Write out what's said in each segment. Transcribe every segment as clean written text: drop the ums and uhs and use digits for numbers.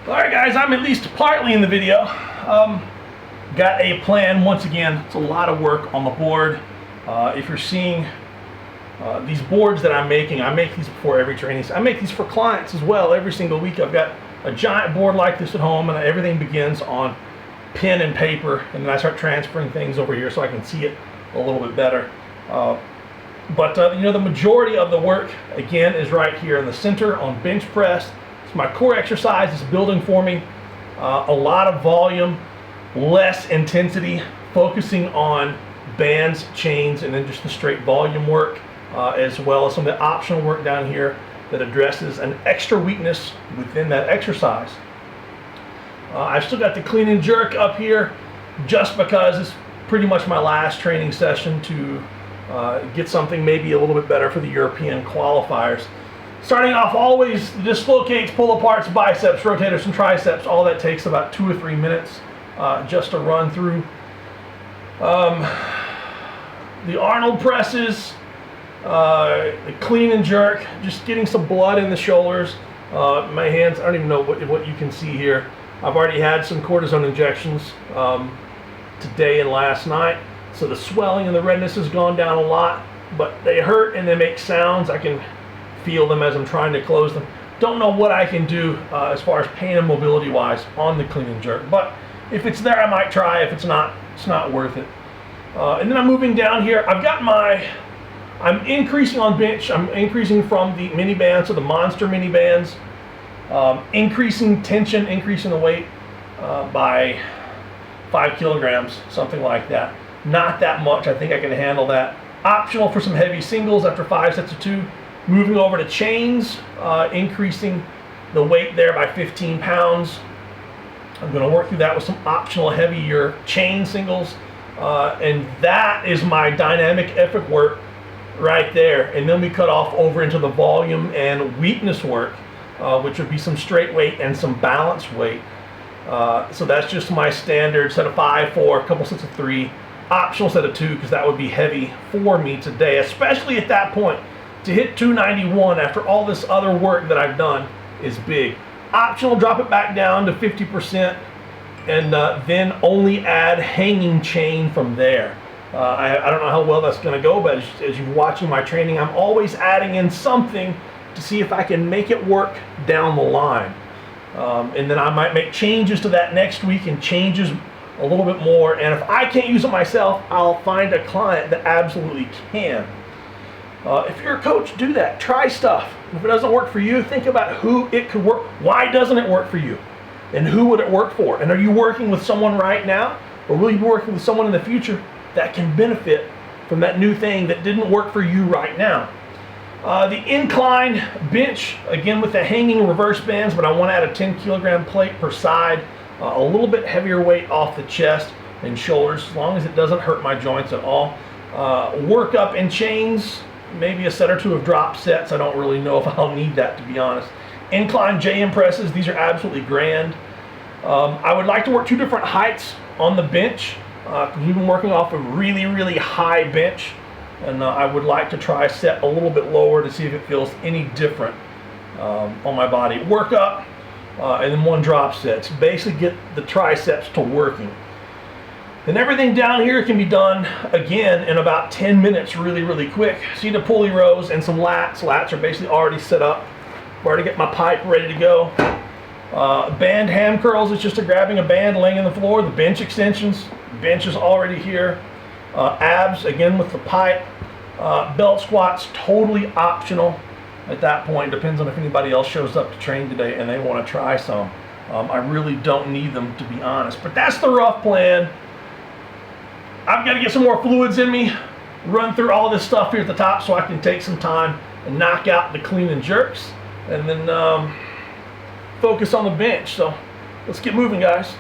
Alright guys, I'm at least partly in the video. Got a plan. Once again, it's a lot of work on the board. If you're seeing these boards that I make these before every training. I make these for clients as well every single week. I've got a giant board like this at home, and everything begins on pen and paper, and then I start transferring things over here so I can see it a little bit better. You know, the majority of the work, again, is right here in the center on bench press. It's my core exercise. It's building for me. A lot of volume, less intensity, focusing on bands, chains, and then just the straight volume work, as well as some of the optional work down here that addresses an extra weakness within that exercise. I've still got the clean and jerk up here just because it's pretty much my last training session to get something maybe a little bit better for the European qualifiers. Starting off, always dislocates, pull aparts, biceps, rotators, and triceps. All that takes about 2 or 3 minutes just to run through. The Arnold presses, the clean and jerk, just getting some blood in the shoulders. My hands, I don't even know what you can see here. I've already had some cortisone injections today and last night, so the swelling and the redness has gone down a lot, but they hurt and they make sounds. I can feel them as I'm trying to close them. Don't know what I can do as far as pain and mobility wise on the clean and jerk, but if it's there I might try. If it's not worth it. And then I'm moving down here. I'm increasing on bench. I'm increasing from the mini bands to the monster mini bands, increasing tension, increasing the weight by 5 kilograms, something like that. Not that much. I think I can handle that. Optional for some heavy singles after 5 sets of 2. Moving over to chains, increasing the weight there by 15 pounds. I'm going to work through that with some optional heavier chain singles. And that is my dynamic effort work right there. And then we cut off over into the volume and weakness work, which would be some straight weight and some balance weight. So that's just my standard set of 5, 4, a couple sets of 3, optional set of 2, because that would be heavy for me today, especially at that point. To hit 291 after all this other work that I've done is big. Optional, drop it back down to 50%, and then only add hanging chain from there. I don't know how well that's going to go, but as you're watching my training, I'm always adding in something to see if I can make it work down the line. And then I might make changes to that next week and changes a little bit more. And if I can't use it myself, I'll find a client that absolutely can. If you're a coach, do that. Try stuff. If it doesn't work for you, think about who it could work. Why doesn't it work for you? And who would it work for? And are you working with someone right now? Or will you be working with someone in the future that can benefit from that new thing that didn't work for you right now? The incline bench, again with the hanging reverse bands, but I want to add a 10 kilogram plate per side. A little bit heavier weight off the chest and shoulders, as long as it doesn't hurt my joints at all. Work up in chains. Maybe a set or 2 of drop sets. I don't really know if I'll need that, to be honest. Incline JM presses, these are absolutely grand. I would like to work 2 different heights on the bench. We've been working off a really, really high bench, and I would like to try set a little bit lower to see if it feels any different on my body. Work up, and then 1 drop set. So basically get the triceps to working. And everything down here can be done, again, in about 10 minutes, really, really quick. See the pulley rows and some lats. Lats are basically already set up. I've already got my pipe ready to go. Band ham curls is just grabbing a band, laying on the floor. The bench extensions, bench is already here. Abs, again with the pipe. Belt squats, totally optional at that point. Depends on if anybody else shows up to train today and they want to try some. I really don't need them, to be honest. But that's the rough plan. I've got to get some more fluids in me, run through all this stuff here at the top so I can take some time and knock out the clean and jerks, and then focus on the bench. So let's get moving, guys.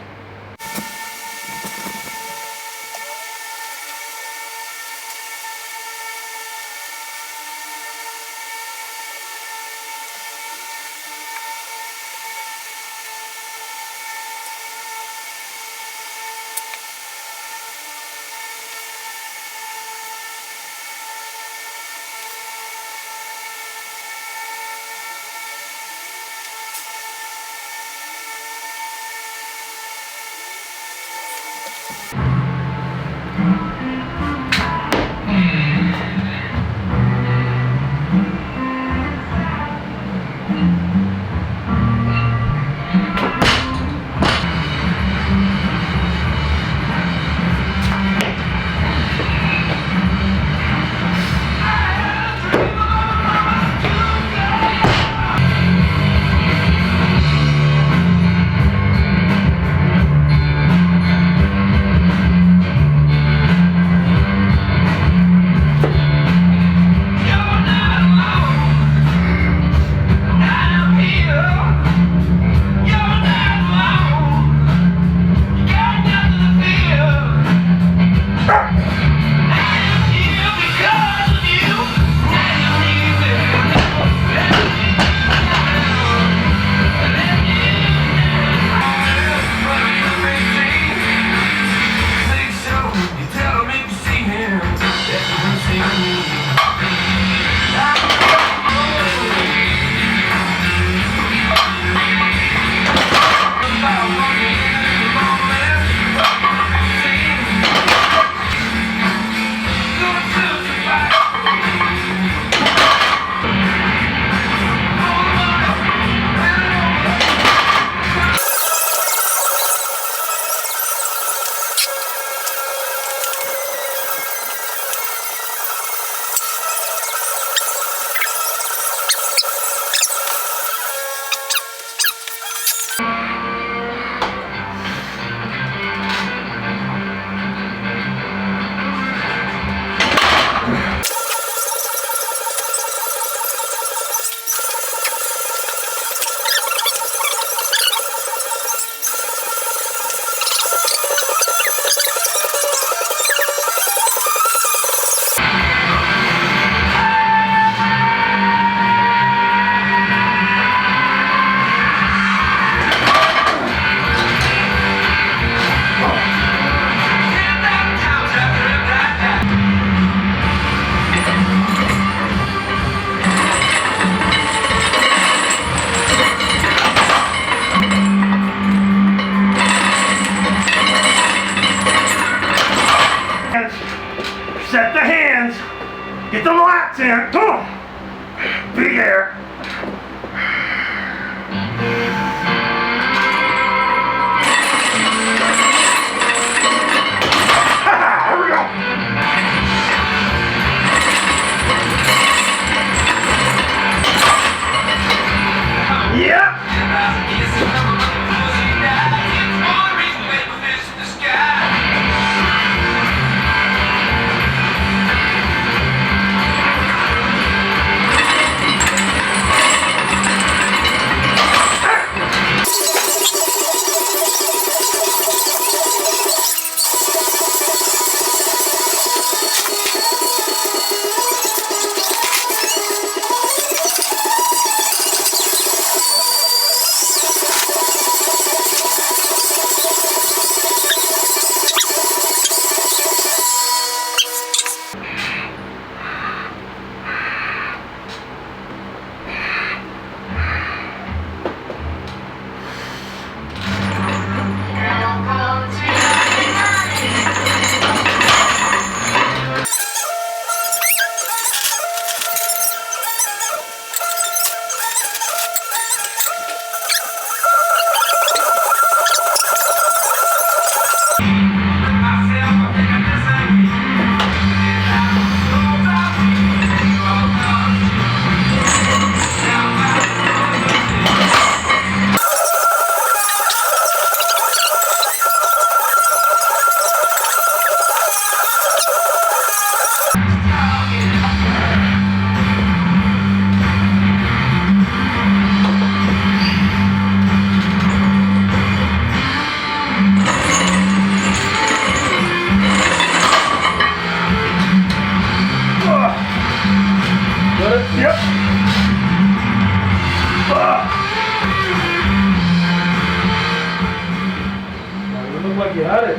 you had it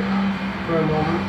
for a moment.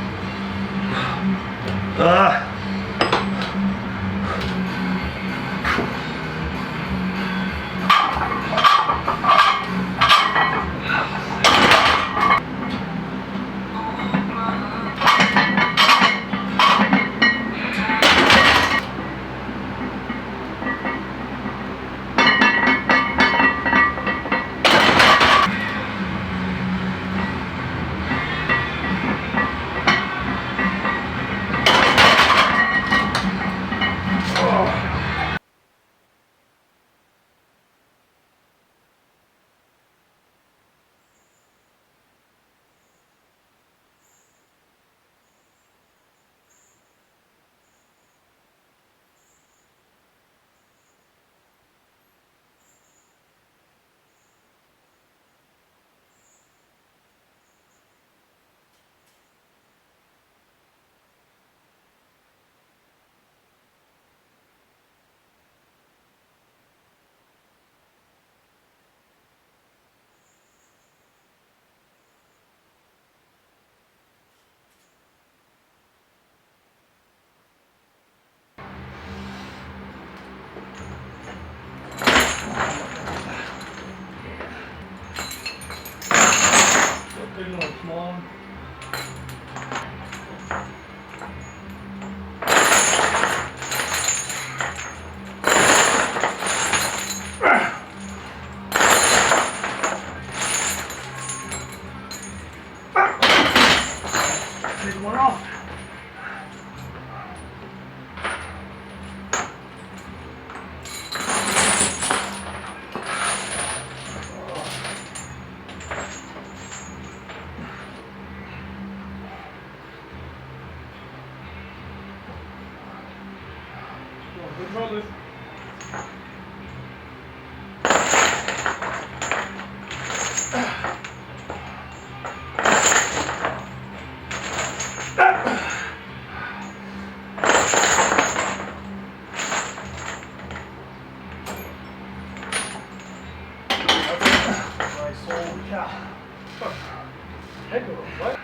Big one, small one. Big one off. Control this. Nice old cow. Heck of a what?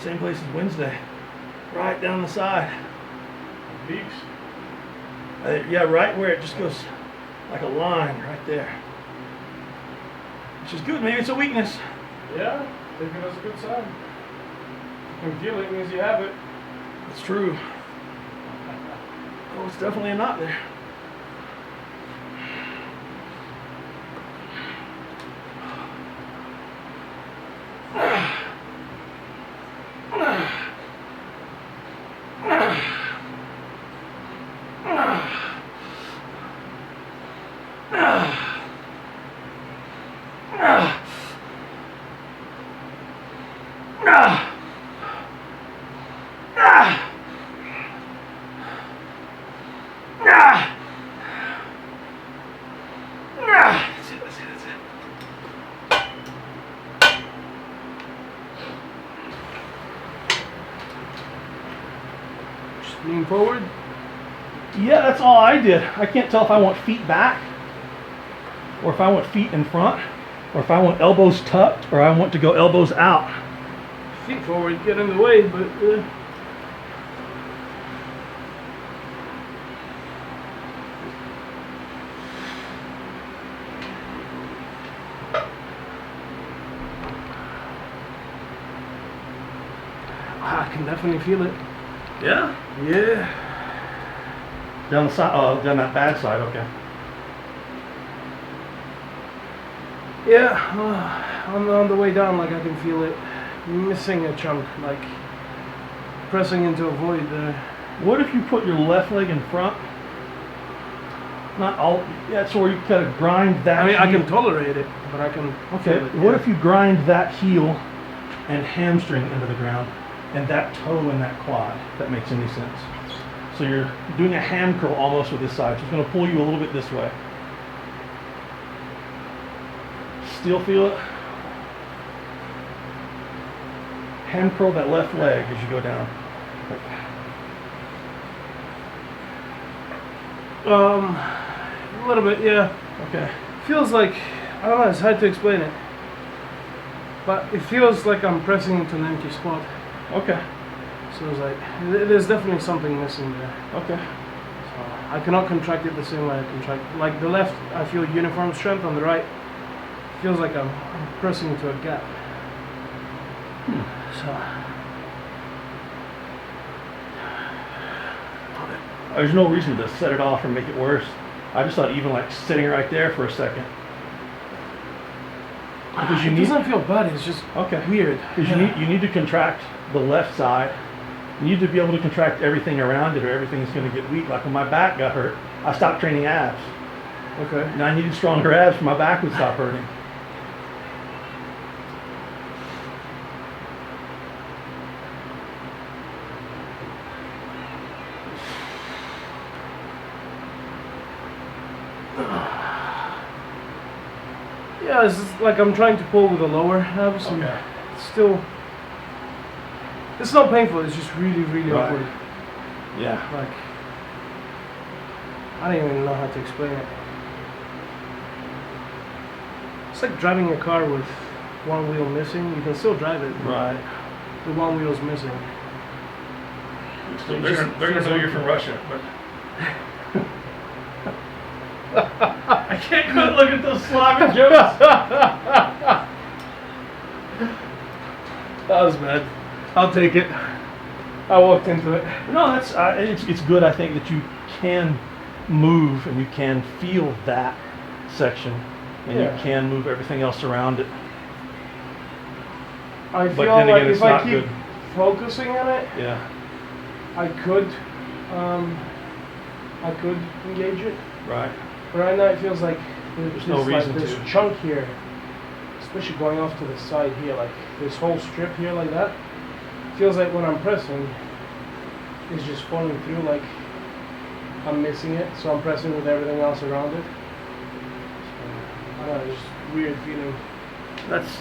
Same place as Wednesday. Right down the side. Beaks. Yeah, right where it just goes like a line right there. Which is good. Maybe it's a weakness. Yeah, I think that's a good sign. You can feel it, means you have it. It's true. Oh, it's definitely a knot there. Just lean forward. Yeah, that's all I did. I can't tell if I want feet back, or if I want feet in front, or if I want elbows tucked, or I want to go elbows out. Feet forward, get in the way, but I can definitely feel it. Yeah? Yeah. Down the side, oh, down that bad side, okay. Yeah, on the way down, like I can feel it missing a chunk, like pressing into a void there. What if you put your left leg in front? Not all, yeah, so where you kind of grind that I mean, I heel. can tolerate it, but I can Okay, feel it. what yeah. if you grind that heel and hamstring into the ground, and that toe in that quad, if that makes any sense? So you're doing a hand curl almost with this side, so it's going to pull you a little bit this way. Still feel it? Hand curl that left leg as you go down. A little bit, yeah. Okay. Feels like, I don't know, it's hard to explain it. But it feels like I'm pressing into an empty spot. Okay. So it's like, there's definitely something missing there. Okay. So I cannot contract it the same way I contract. Like the left, I feel uniform strength. On the right, feels like I'm pressing into a gap. So There's no reason to set it off or make it worse. I just thought even like sitting right there for a second. Because you it need, doesn't feel bad. It's just okay. weird. Because you need to contract the left side. You need to be able to contract everything around it, or everything's going to get weak. Like when my back got hurt, I stopped training abs. Okay. And I needed stronger abs for my back would stop hurting. Yeah, it's just like I'm trying to pull with the lower abs. And Okay. it's still, it's not painful. It's just really, really Right. awkward. Yeah. Like, I don't even know how to explain it. It's like driving a car with one wheel missing. You can still drive it, but Right. the one wheel's missing. So they're going to know you're from Russia, but. I can't quit looking at those Slavic jokes. That was bad. I'll take it. I walked into it. No, that's it's good. I think that you can move and you can feel that section, and Yeah. you can move everything else around it. I But feel then like again, it's if I not keep good. focusing on it, Yeah. I could engage it. Right. But right now it feels like There's no reason this to. chunk here, especially going off to the side here, like this whole strip here like that, feels like when I'm pressing, it's just falling through, like I'm missing it, so I'm pressing with everything else around it. So, I don't know, just weird feeling. That's